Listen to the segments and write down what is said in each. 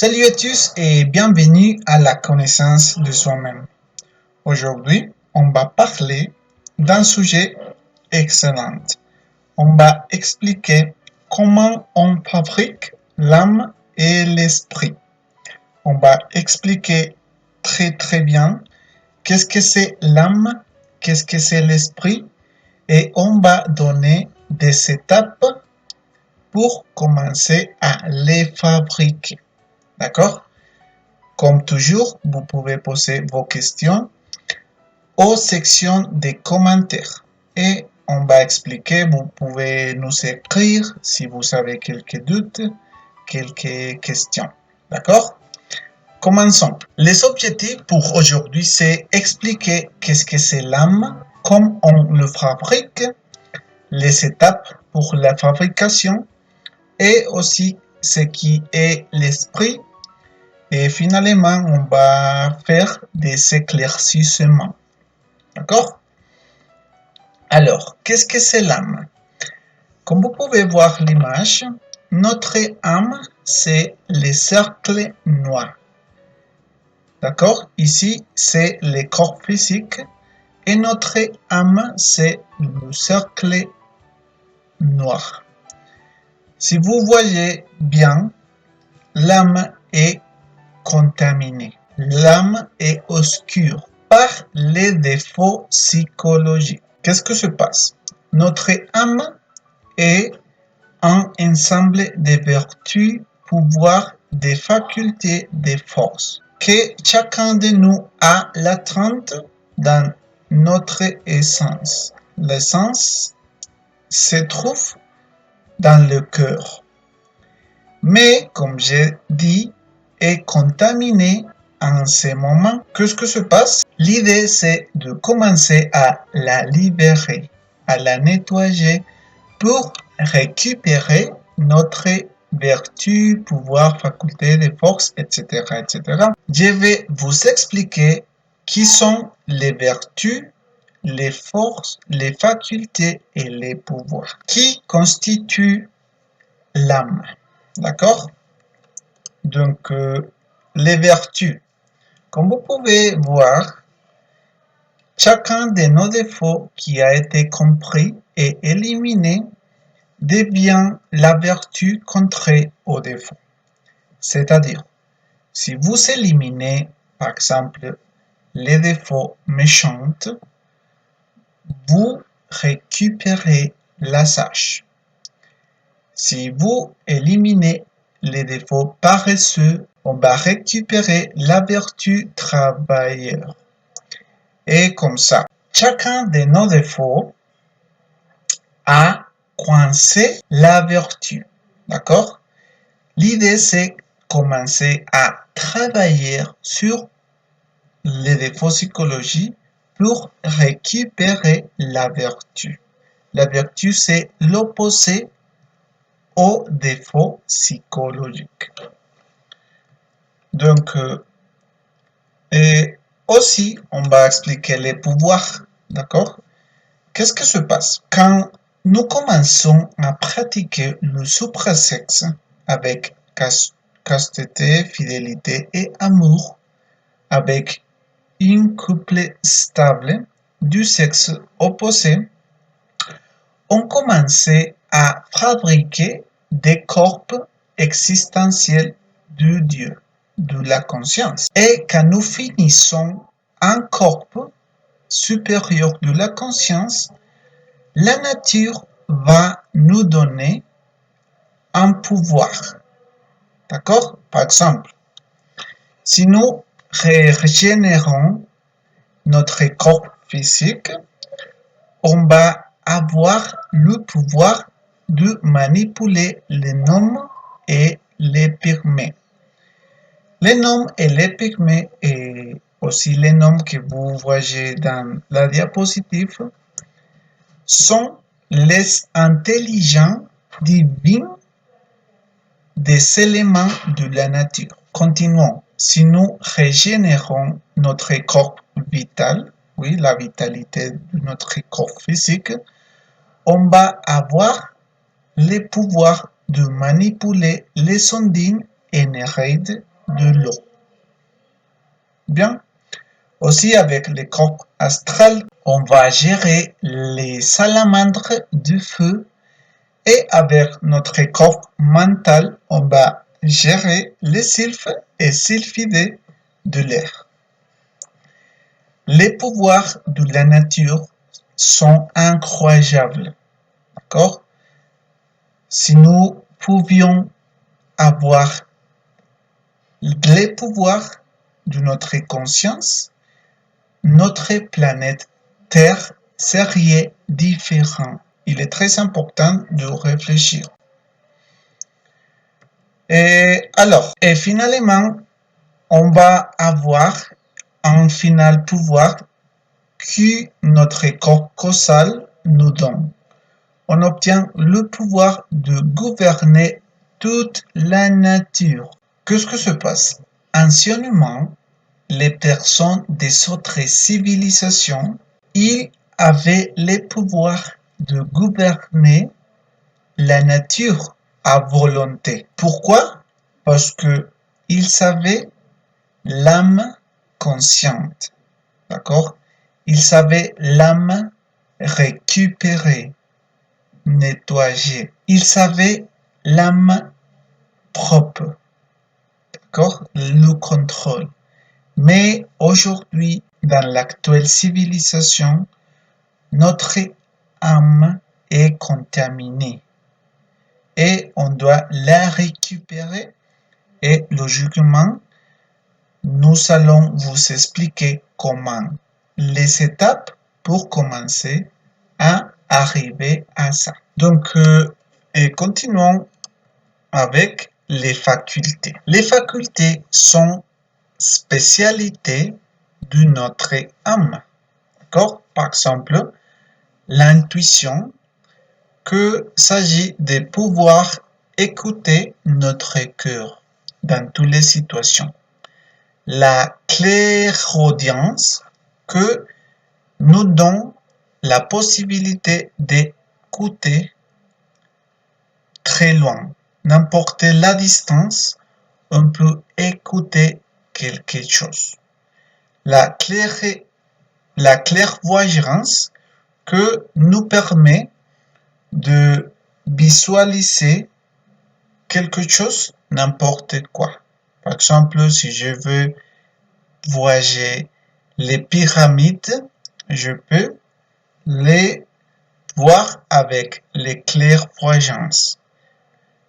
Salut à tous et bienvenue à la connaissance de soi-même. Aujourd'hui, on va parler d'un sujet excellent. On va expliquer comment on fabrique l'âme et l'esprit. On va expliquer très bien qu'est-ce que c'est l'âme, qu'est-ce que c'est l'esprit et on va donner des étapes pour commencer à les fabriquer. D'accord? Comme toujours, vous pouvez poser vos questions aux sections des commentaires et on va expliquer, vous pouvez nous écrire si vous avez quelques doutes, quelques questions. D'accord? Commençons. Les objectifs pour aujourd'hui, c'est expliquer qu'est-ce que c'est l'âme, comment on le fabrique, les étapes pour la fabrication et aussi ce qui est l'esprit. Et finalement, on va faire des éclaircissements. D'accord? Alors, qu'est-ce que c'est l'âme? Comme vous pouvez voir l'image, notre âme, c'est le cercle noir. D'accord? Ici, c'est le corps physique et notre âme, c'est le cercle noir. Si vous voyez bien, l'âme est contaminée. L'âme est obscure par les défauts psychologiques. Qu'est-ce que se passe? Notre âme est un ensemble de vertus, pouvoirs, des facultés, des forces que chacun de nous a latente dans notre essence. L'essence se trouve dans le cœur. Mais, comme j'ai dit, est contaminée en ce moment. Qu'est-ce que se passe? L'idée, c'est de commencer à la libérer, à la nettoyer pour récupérer notre vertu, pouvoir, faculté, des forces, etc., etc. Je vais vous expliquer qui sont les vertus, les forces, les facultés et les pouvoirs qui constituent l'âme. D'accord? Donc, les vertus. Comme vous pouvez voir, chacun de nos défauts qui a été compris et éliminé devient la vertu contraire au défaut. C'est-à-dire, si vous éliminez, par exemple, les défauts méchants, vous récupérez la sage. Si vous éliminez les défauts paresseux, on va récupérer la vertu travailleur. Et comme ça, chacun de nos défauts a coincé la vertu. D'accord? L'idée, c'est commencer à travailler sur les défauts psychologiques pour récupérer la vertu. La vertu, c'est l'opposé aux défauts psychologiques. Donc, et aussi, on va expliquer les pouvoirs, d'accord? Qu'est-ce qui se passe quand nous commençons à pratiquer le suprasexe avec chasteté, fidélité et amour, avec un couple stable du sexe opposé, on commence à fabriquer des corps existentiels de Dieu, de la conscience. Et quand nous finissons un corps supérieur de la conscience, la nature va nous donner un pouvoir. D'accord? Par exemple, si nous régénérons notre corps physique, on va avoir le pouvoir de manipuler les gnomes et les pygmées. Les gnomes et les pygmées et aussi les gnomes que vous voyez dans la diapositive sont les intelligents divins des éléments de la nature. Continuons. Si nous régénérons notre corps vital, oui, la vitalité de notre corps physique, on va avoir le pouvoir de manipuler les ondines éneride de l'eau. Bien. Aussi, avec les corps astrales, on va gérer les salamandres du feu et avec notre corps mental, on va gérer les sylphes et sylphidés de l'air. Les pouvoirs de la nature sont incroyables. D'accord? Si nous pouvions avoir les pouvoirs de notre conscience, notre planète Terre serait différente. Il est très important de réfléchir. Et finalement, on va avoir un final pouvoir que notre corps causal nous donne. On obtient le pouvoir de gouverner toute la nature. Qu'est-ce que se passe? Anciennement, les personnes des autres civilisations, ils avaient le pouvoir de gouverner la nature à volonté. Pourquoi? Parce que ils savaient l'âme consciente. D'accord? Ils savaient l'âme récupérer, nettoyer. Ils savaient l'âme propre. D'accord? Le contrôle. Mais aujourd'hui, dans l'actuelle civilisation, notre âme est contaminée et on doit la récupérer. Et logiquement, nous allons vous expliquer comment, les étapes pour commencer à arriver à ça. Donc, continuons avec les facultés. Les facultés sont spécialités de notre âme. D'accord? Par exemple, l'intuition, que s'agit de pouvoir écouter notre cœur dans toutes les situations. La clairaudience, que nous donne la possibilité d'écouter très loin. N'importe la distance, on peut écouter quelque chose. La clairvoyance, que nous permet de visualiser quelque chose, n'importe quoi. Par exemple, si je veux voyager les pyramides, je peux les voir avec les clairvoyances.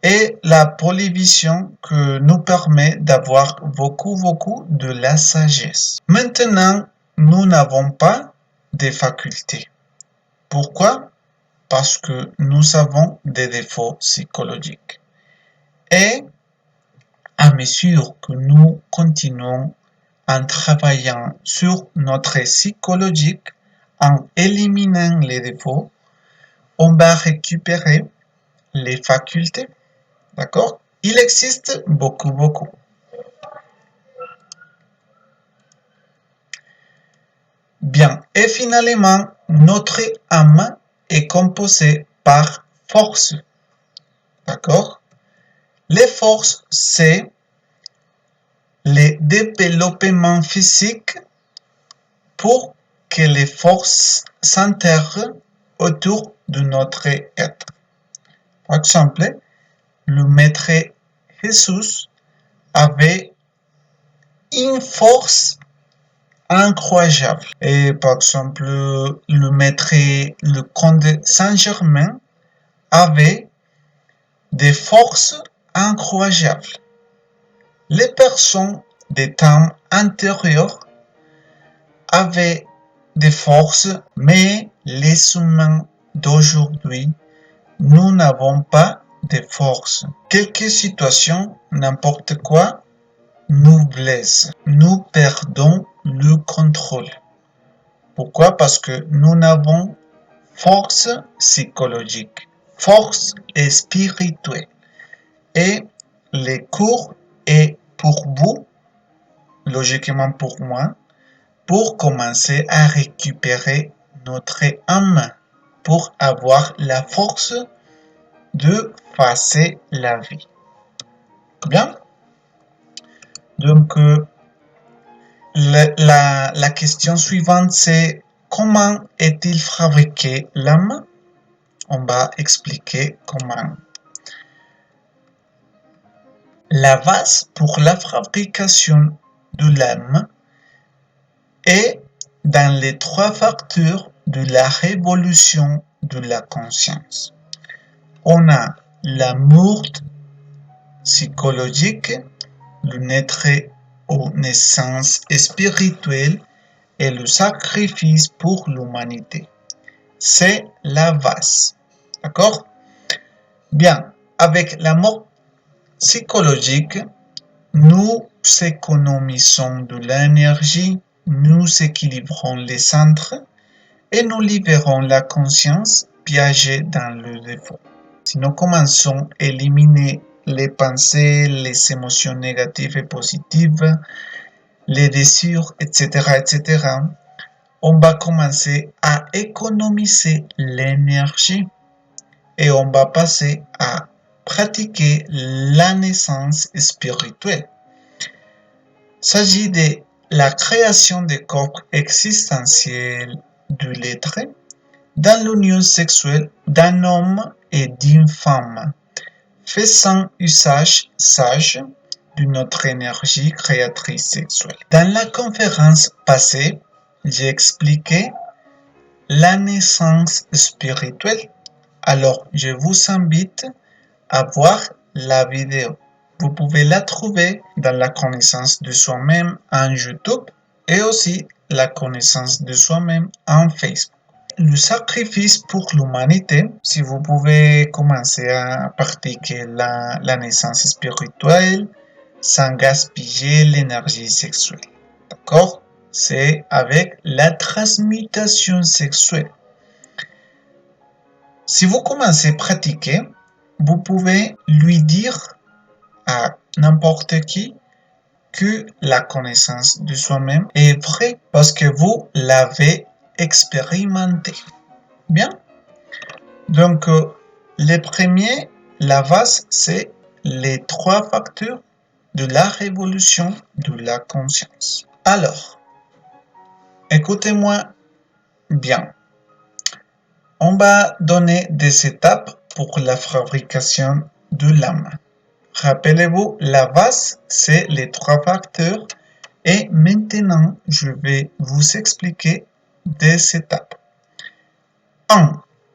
Et la polyvision que nous permet d'avoir beaucoup de la sagesse. Maintenant, nous n'avons pas de facultés. Pourquoi? Parce que nous avons des défauts psychologiques. Et à mesure que nous continuons en travaillant sur notre psychologique, en éliminant les défauts, on va récupérer les facultés. D'accord? Il existe beaucoup. Bien. Et finalement, notre âme est composée par forces. D'accord? Les forces, c'est le développement physique pour que les forces s'intègrent autour de notre être. Par exemple, le maître Jésus avait une force incroyable. Et par exemple, le comte de Saint-Germain avait des forces incroyables. Les personnes des temps antérieurs avaient des forces, mais les humains d'aujourd'hui, nous n'avons pas de force. Quelques situations, n'importe quoi, nous blessent. Nous perdons le contrôle. Pourquoi? Parce que nous n'avons force psychologique, force spirituelle. Et les cours est pour vous, logiquement pour moi, pour commencer à récupérer notre âme, pour avoir la force de passer la vie. Bien? Donc, la question suivante, c'est comment est-il fabriqué l'âme? On va expliquer comment. La base pour la fabrication de l'âme est dans les 3 facteurs de la révolution de la conscience. On a l'amour psychologique, le naître aux naissances spirituelles et le sacrifice pour l'humanité. C'est la base. D'accord? Bien, avec la mort psychologique, nous économisons de l'énergie, nous équilibrons les centres et nous libérons la conscience piégée dans le défaut. Si nous commençons à éliminer les pensées, les émotions négatives et positives, les désirs, etc., on va commencer à économiser l'énergie et on va passer à pratiquer la naissance spirituelle. Il s'agit de la création des corps existentiels de l'être dans l'union sexuelle d'un homme et d'une femme, faisant usage sage de notre énergie créatrice sexuelle. Dans la conférence passée, j'ai expliqué la naissance spirituelle. Alors, je vous invite à voir la vidéo. Vous pouvez la trouver dans la connaissance de soi-même en YouTube et aussi la connaissance de soi-même en Facebook. Le sacrifice pour l'humanité, si vous pouvez commencer à pratiquer la naissance spirituelle sans gaspiller l'énergie sexuelle. D'accord? C'est avec la transmutation sexuelle. Si vous commencez à pratiquer, vous pouvez lui dire à n'importe qui que la connaissance de soi-même est vraie parce que vous l'avez expérimenté. Bien? Donc, le premier, la base, c'est les 3 facteurs de la révolution de la conscience. Alors, écoutez-moi bien. On va donner des étapes pour la fabrication de l'âme. Rappelez-vous, la base, c'est les 3 facteurs et maintenant, je vais vous expliquer des étapes. 1.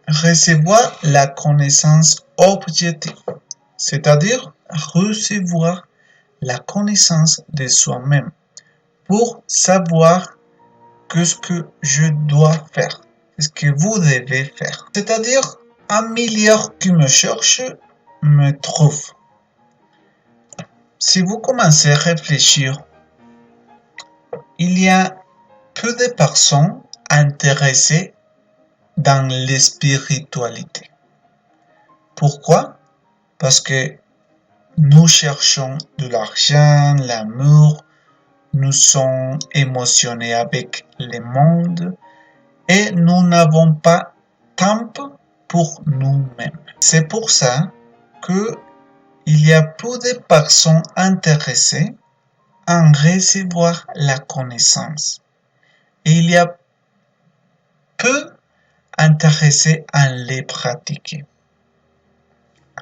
Recevoir la connaissance objective, c'est-à-dire recevoir la connaissance de soi-même pour savoir ce que je dois faire, ce que vous devez faire. C'est-à-dire, un milliard qui me cherche me trouve. Si vous commencez à réfléchir, il y a peu de personnes intéressées dans la spiritualité. Pourquoi? Parce que nous cherchons de l'argent, l'amour, nous sommes émotionnés avec le monde et nous n'avons pas temps pour nous-mêmes. C'est pour ça que il y a peu de personnes intéressées en recevoir la connaissance. Et il y a peu intéressés à les pratiquer.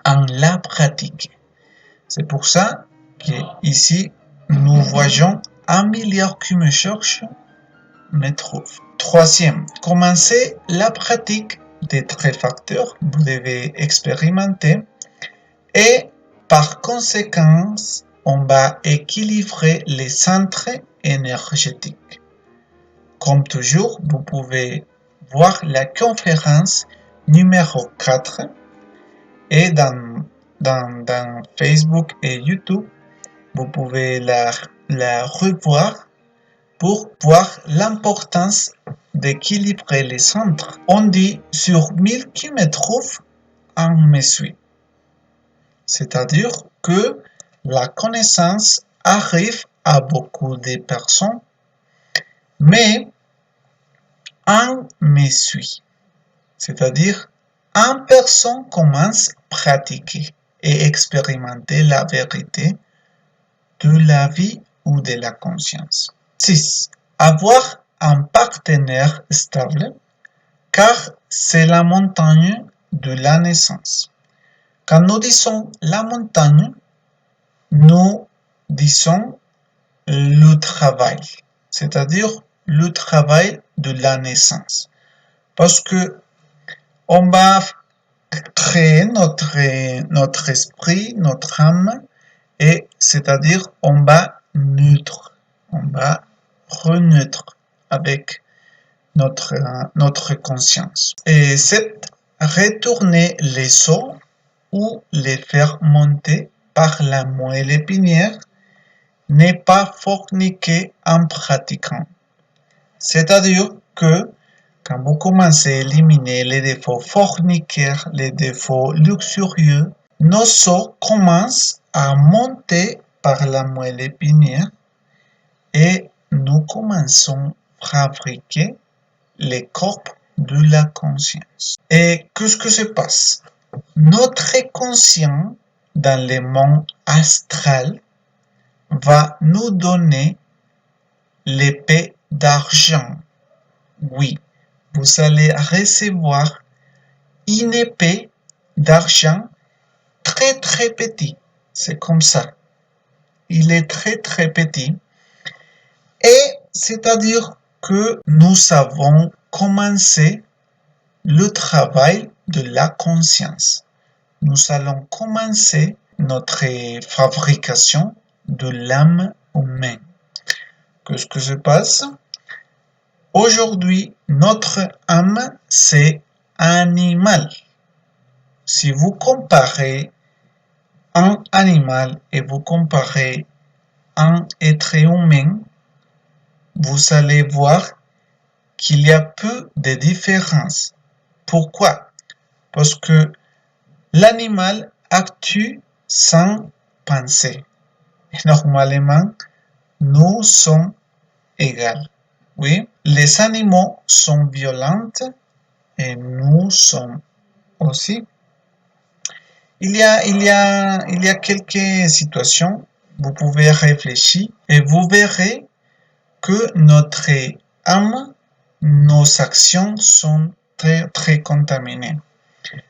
En la pratiquer. C'est pour ça que ici, nous voyons un milliard qui me cherche, me trouve. Troisième, commencez la pratique des 3 facteurs. Vous devez expérimenter et par conséquent, on va équilibrer les centres énergétiques. Comme toujours, vous pouvez voir la conférence numéro 4 et dans Facebook et YouTube, vous pouvez la revoir pour voir l'importance d'équilibrer les centres. On dit sur 1000 qui me trouvent, un me suit. C'est-à-dire que la connaissance arrive à beaucoup de personnes, mais un me suit. C'est-à-dire, une personne commence à pratiquer et expérimenter la vérité de la vie ou de la conscience. 6. Avoir un partenaire stable, car c'est la montagne de la naissance. Quand nous disons la montagne, nous disons le travail, c'est-à-dire le travail de la naissance. Parce que on va créer notre esprit, notre âme, et c'est-à-dire on va reneutre avec notre conscience. Et c'est retourner les os ou les faire monter par la moelle épinière n'est pas forniquer en pratiquant. C'est-à-dire que quand vous commencez à éliminer les défauts fornicaires, les défauts luxurieux, nos os commencent à monter par la moelle épinière et nous commençons à fabriquer les corps de la conscience. Et qu'est-ce que se passe? Notre conscient dans le monde astral va nous donner l'épée d'argent. Oui, vous allez recevoir une épée d'argent très très petit. C'est comme ça. Il est très très petit. Et c'est-à-dire que nous avons commencé le travail de la conscience. Nous allons commencer notre fabrication de l'âme humaine. Qu'est-ce que se passe? Aujourd'hui, notre âme, c'est animal. Si vous comparez un animal et vous comparez un être humain, vous allez voir qu'il y a peu de différences. Pourquoi? Parce que l'animal actue sans penser. Et normalement, nous sommes égaux. Oui, les animaux sont violents et nous sommes aussi. Il y a quelques situations, vous pouvez réfléchir et vous verrez que notre âme, nos actions sont très, très contaminées.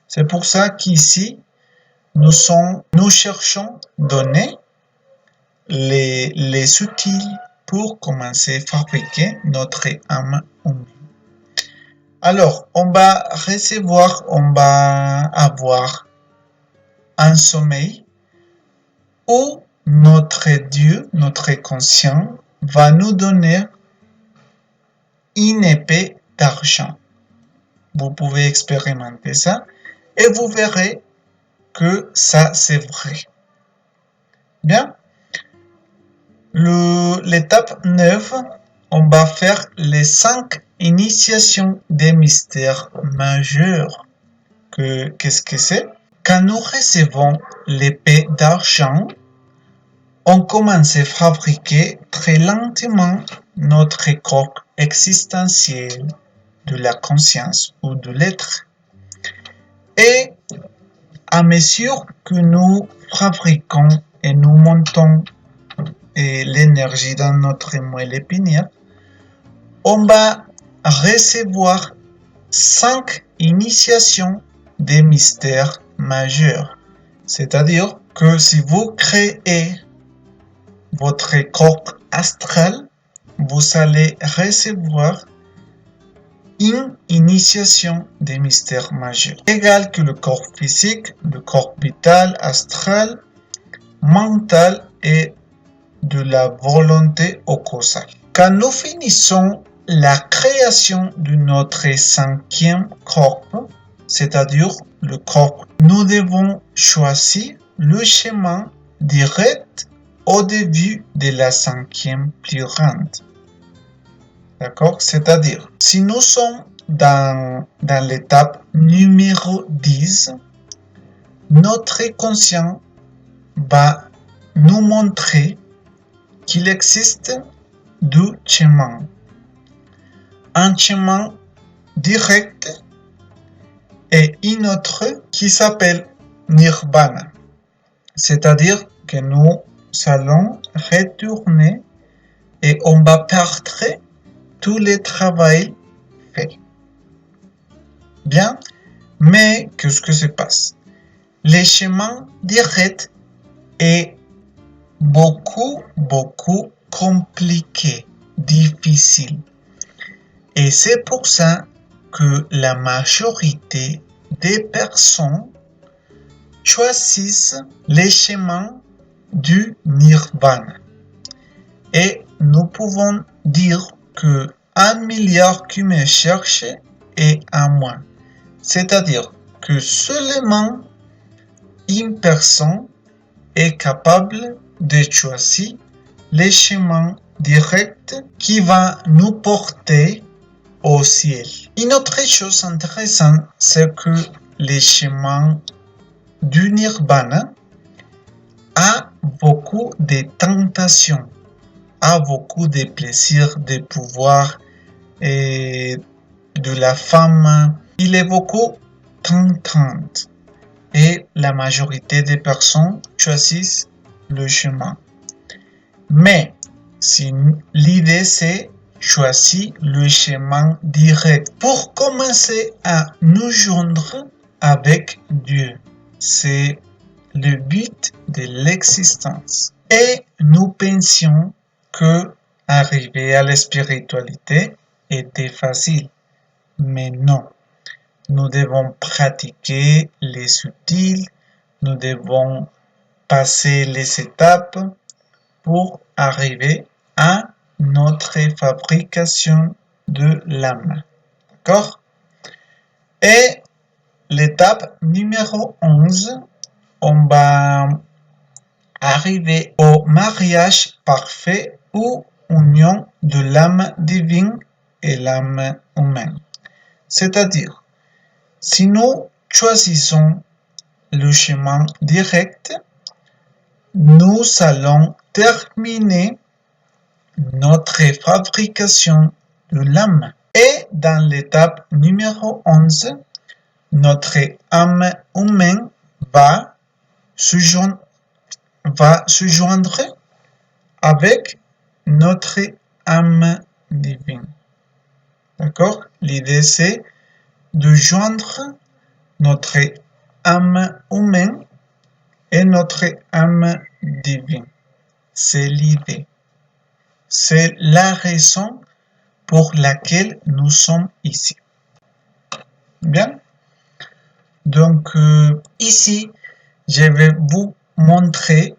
C'est pour ça qu'ici, nous cherchons à donner les outils pour commencer à fabriquer notre âme humaine. Alors, on va avoir un sommeil où notre Dieu, notre conscient, va nous donner une épée d'argent. Vous pouvez expérimenter ça et vous verrez que ça c'est vrai. Bien. L'étape 9, on va faire les 5 initiations des mystères majeurs. Qu'est-ce que c'est? Quand nous recevons l'épée d'argent, on commence à fabriquer très lentement notre corps existentiel de la conscience ou de l'être. Et à mesure que nous fabriquons et nous montons l'énergie dans notre moelle épinière, on va recevoir 5 initiations des mystères majeurs. C'est-à-dire que si vous créez votre corps astral, vous allez recevoir une initiation des mystères majeurs, égal que le corps physique, le corps vital, astral, mental et de la volonté au causal. Quand nous finissons la création de notre 5e corps, c'est-à-dire le corps, nous devons choisir le chemin direct au début de la 5e plus grande. D'accord? C'est-à-dire, si nous sommes dans l'étape numéro 10, notre conscient va nous montrer qu'il existe deux chemins. Un chemin direct et un autre qui s'appelle Nirvana. C'est-à-dire que nous allons retourner et on va perdre tout le travail fait. Bien, mais qu'est-ce que se passe? Le chemin direct est beaucoup compliqué, difficile. Et c'est pour ça que la majorité des personnes choisissent les chemins du nirvana. Et nous pouvons dire que 1 milliard qui me cherche est à moi. C'est-à-dire que seulement une personne est capable de choisir les chemins directs qui va nous porter au ciel. Une autre chose intéressante, c'est que les chemins du nirvana a beaucoup de tentations, a beaucoup de plaisirs, de pouvoir et de la femme. Il est beaucoup tentant et la majorité des personnes choisissent le chemin. Mais si l'idée c'est choisir le chemin direct pour commencer à nous joindre avec Dieu. C'est le but de l'existence. Et nous pensions que arriver à la spiritualité était facile. Mais non. Nous devons pratiquer les subtils, nous devons passer les étapes pour arriver à notre fabrication de l'âme. D'accord? Et l'étape numéro 11, on va arriver au mariage parfait ou union de l'âme divine et l'âme humaine. C'est-à-dire, si nous choisissons le chemin direct, nous allons terminer notre fabrication de l'âme. Et dans l'étape numéro 11, notre âme humaine va se joindre avec notre âme divine. D'accord? L'idée c'est de joindre notre âme humaine et notre âme divine. C'est l'idée. C'est la raison pour laquelle nous sommes ici. Bien. Donc ici, je vais vous montrer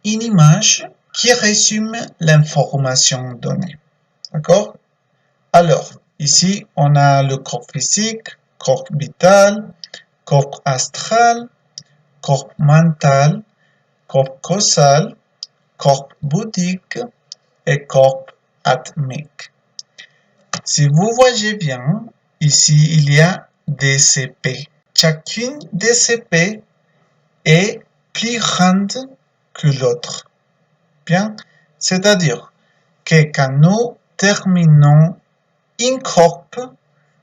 une image qui résume l'information donnée. D'accord? Alors, ici, on a le corps physique, corps vital, corps astral, corps mental, corps causal, corps bouddhique et corps atmique. Si vous voyez bien, ici, il y a des CP. Chacune des CP est plus grande que l'autre. Bien, c'est-à-dire que quand nous terminons un corps,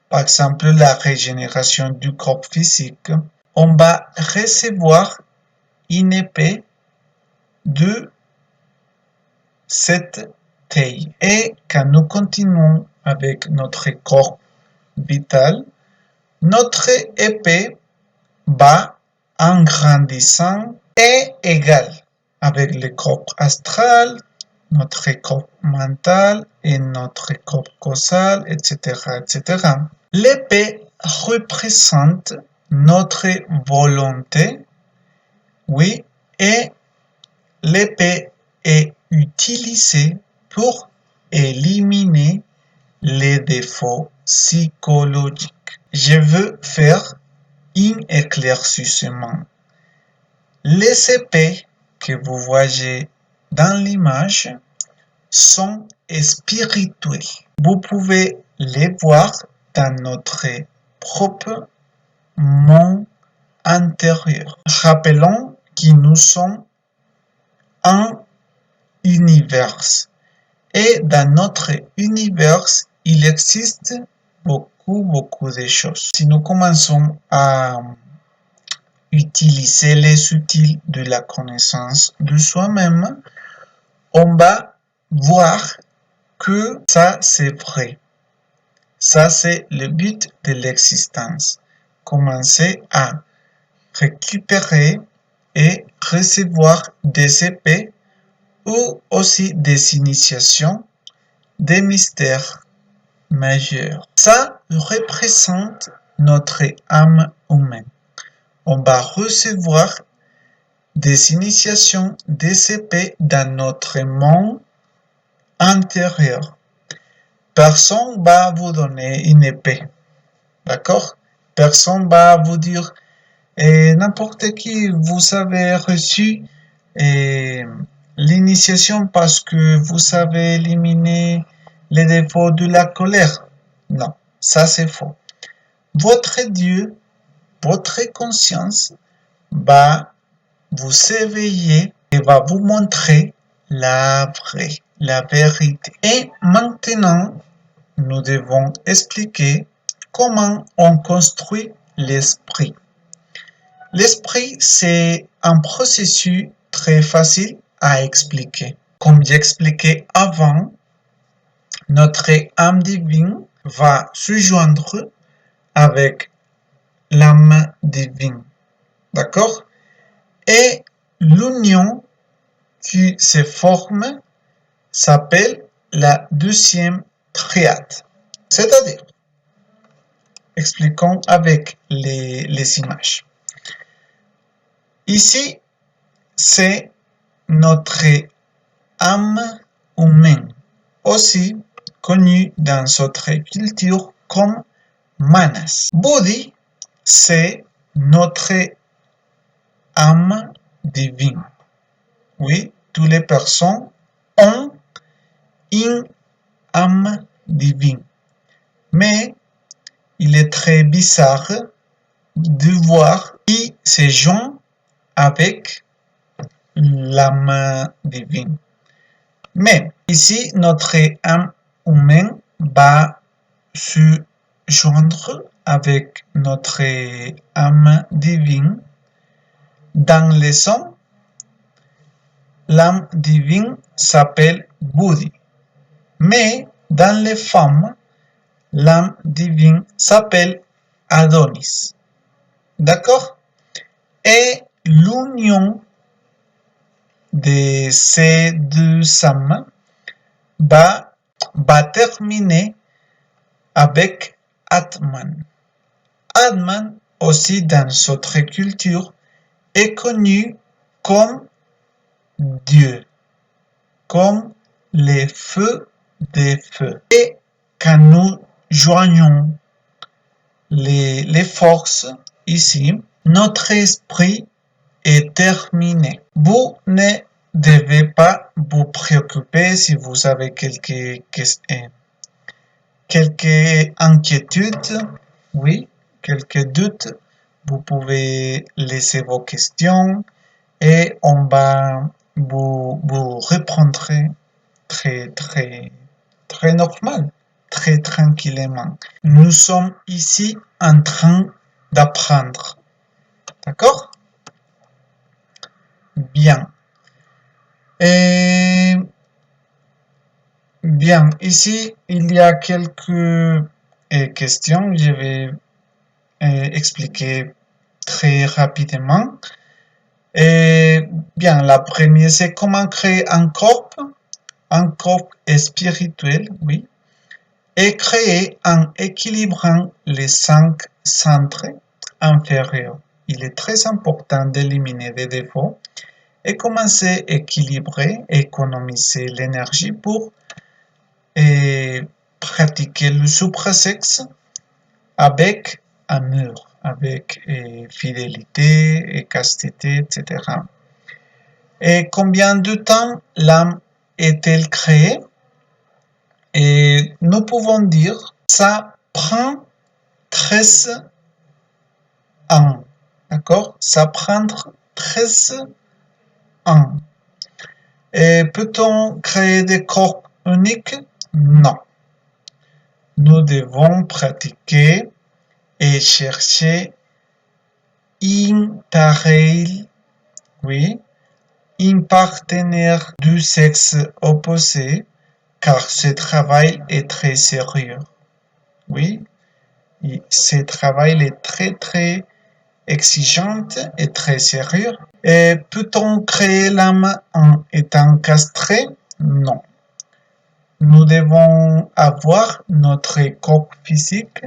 par exemple la régénération du corps physique, on va recevoir une épée de cette taille. Et quand nous continuons avec notre corps vital, notre épée va en grandissant et égale avec le corps astral, notre corps mental et notre corps causal, etc., etc. L'épée représente notre volonté, oui, et l'épée est utilisée pour éliminer les défauts psychologiques. Je veux faire un éclaircissement. Les épées que vous voyez dans l'image sont spirituelles. Vous pouvez les voir dans notre propre monde intérieur. Rappelons que nous sommes un univers. Et dans notre univers, il existe beaucoup de choses. Si nous commençons à utiliser les outils de la connaissance de soi-même, on va voir que ça c'est vrai. Ça c'est le but de l'existence. Commencer à récupérer et recevoir des épées ou aussi des initiations, des mystères majeurs. Ça représente notre âme humaine. On va recevoir des initiations, des épées dans notre monde intérieur. Personne va vous donner une épée. D'accord? Personne va vous dire, n'importe qui, vous avez reçu l'initiation parce que vous avez éliminé les défauts de la colère. Non, ça c'est faux. Votre Dieu, votre conscience va vous éveiller et va vous montrer la vérité. Et maintenant, nous devons expliquer comment on construit l'esprit. L'esprit, c'est un processus très facile à expliquer. Comme j'expliquais avant, notre âme divine va se joindre avec l'âme divine. D'accord? Et l'union qui se forme s'appelle la deuxième triade. C'est-à-dire, expliquons avec les images. Ici, c'est notre âme humaine, aussi connue dans notre culture comme Manas. Buddhi, c'est notre âme divine. Oui, toutes les personnes ont une âme divine. Mais il est très bizarre de voir qui se joint avec l'âme divine. Mais ici, notre âme humaine va se joindre avec notre âme divine. Dans les hommes, l'âme divine s'appelle Buddhi. Mais dans les femmes, l'âme divine s'appelle Adonis. D'accord? Et l'union de ces deux âmes va terminer avec Atman. Atman, aussi dans notre culture, est connu comme Dieu, comme les feux des feux. Et quand nous joignons les forces ici, notre esprit est terminé. Vous ne devez pas vous préoccuper si vous avez quelques inquiétudes, oui, quelques doutes. Vous pouvez laisser vos questions et on va vous répondre très normal, très tranquillement. Nous sommes ici en train d'apprendre. D'accord? Bien. Et bien, ici, il y a quelques questions. Je vais expliquer très rapidement. Et bien, la première, c'est comment créer un corps spirituel, oui, et créer en équilibrant les 5 centres inférieurs. Il est très important d'éliminer des défauts et commencer à équilibrer, économiser l'énergie pour pratiquer le suprasexe avec amour, avec fidélité et castité, etc. Et combien de temps l'âme est-elle créée? Et nous pouvons dire, ça prend 13 ans. D'accord? Ça prend 13 ans. Et peut-on créer des corps uniques? Non. Nous devons pratiquer et chercher une tareille, oui, un partenaire du sexe opposé, car ce travail est très sérieux. Oui, ce travail est très exigeant et très sérieux. Et peut-on créer l'âme en étant castré? Non. Nous devons avoir notre corps physique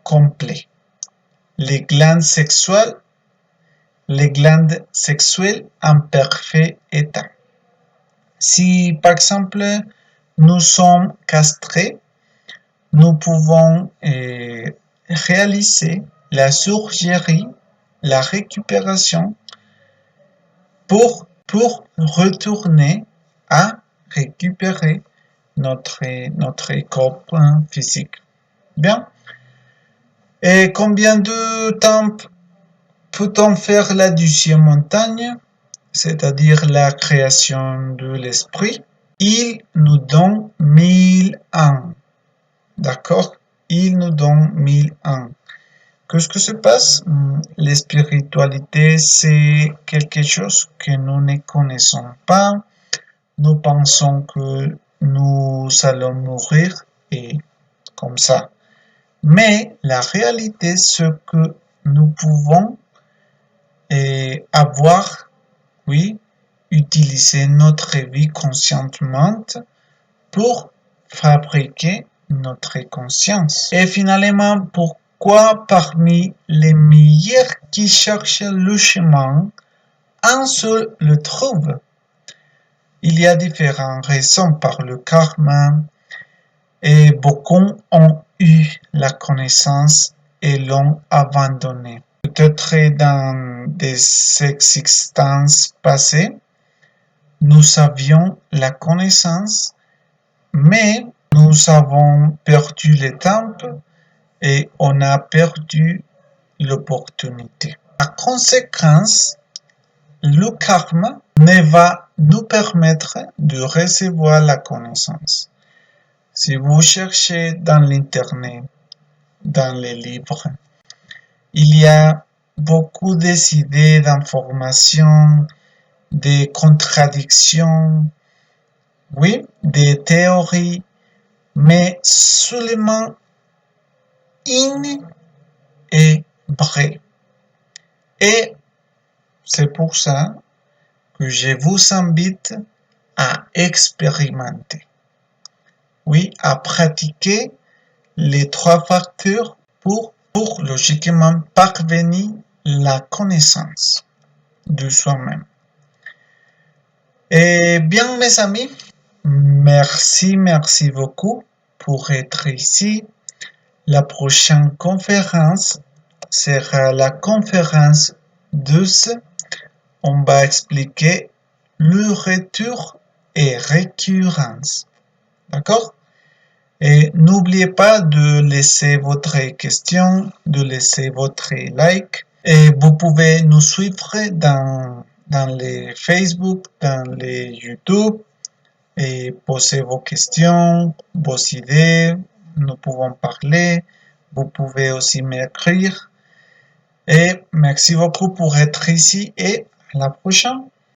complet. Les glandes sexuelles en parfait état. Si par exemple nous sommes castrés, nous pouvons réaliser la chirurgie, la récupération pour retourner à récupérer notre corps physique. Bien. Et combien de temps peut-on faire la deuxième montagne, c'est-à-dire la création de l'esprit? Il nous donne 1000 ans. D'accord? Il nous donne 1000 ans. Qu'est-ce que se passe? La spiritualité, c'est quelque chose que nous ne connaissons pas. Nous pensons que nous allons mourir et comme ça. Mais la réalité, c'est que nous pouvons avoir, oui, utiliser notre vie conscientement pour fabriquer notre conscience. Et finalement, pourquoi parmi les meilleurs qui cherchent le chemin, un seul le trouve? Il y a différentes raisons par le karma et beaucoup ont eu la connaissance et l'ont abandonné. Peut-être dans des existences passées, nous avions la connaissance, mais nous avons perdu le temps et on a perdu l'opportunité. Par conséquence, le karma ne va nous permettre de recevoir la connaissance. Si vous cherchez dans l'internet, dans les livres, il y a beaucoup d'idées, d'informations, des contradictions, oui, des théories, mais seulement une est vraie. Et c'est pour ça que je vous invite à expérimenter. Oui, à pratiquer les 3 facteurs pour logiquement parvenir la connaissance de soi-même. Et bien, mes amis, merci beaucoup pour être ici. La prochaine conférence sera la conférence 12. On va expliquer le retour et récurrence. D'accord? Et n'oubliez pas de laisser votre question, de laisser votre like. Et vous pouvez nous suivre dans les Facebook, dans les YouTube et poser vos questions, vos idées. Nous pouvons parler. Vous pouvez aussi m'écrire. Et merci beaucoup pour être ici et à la prochaine.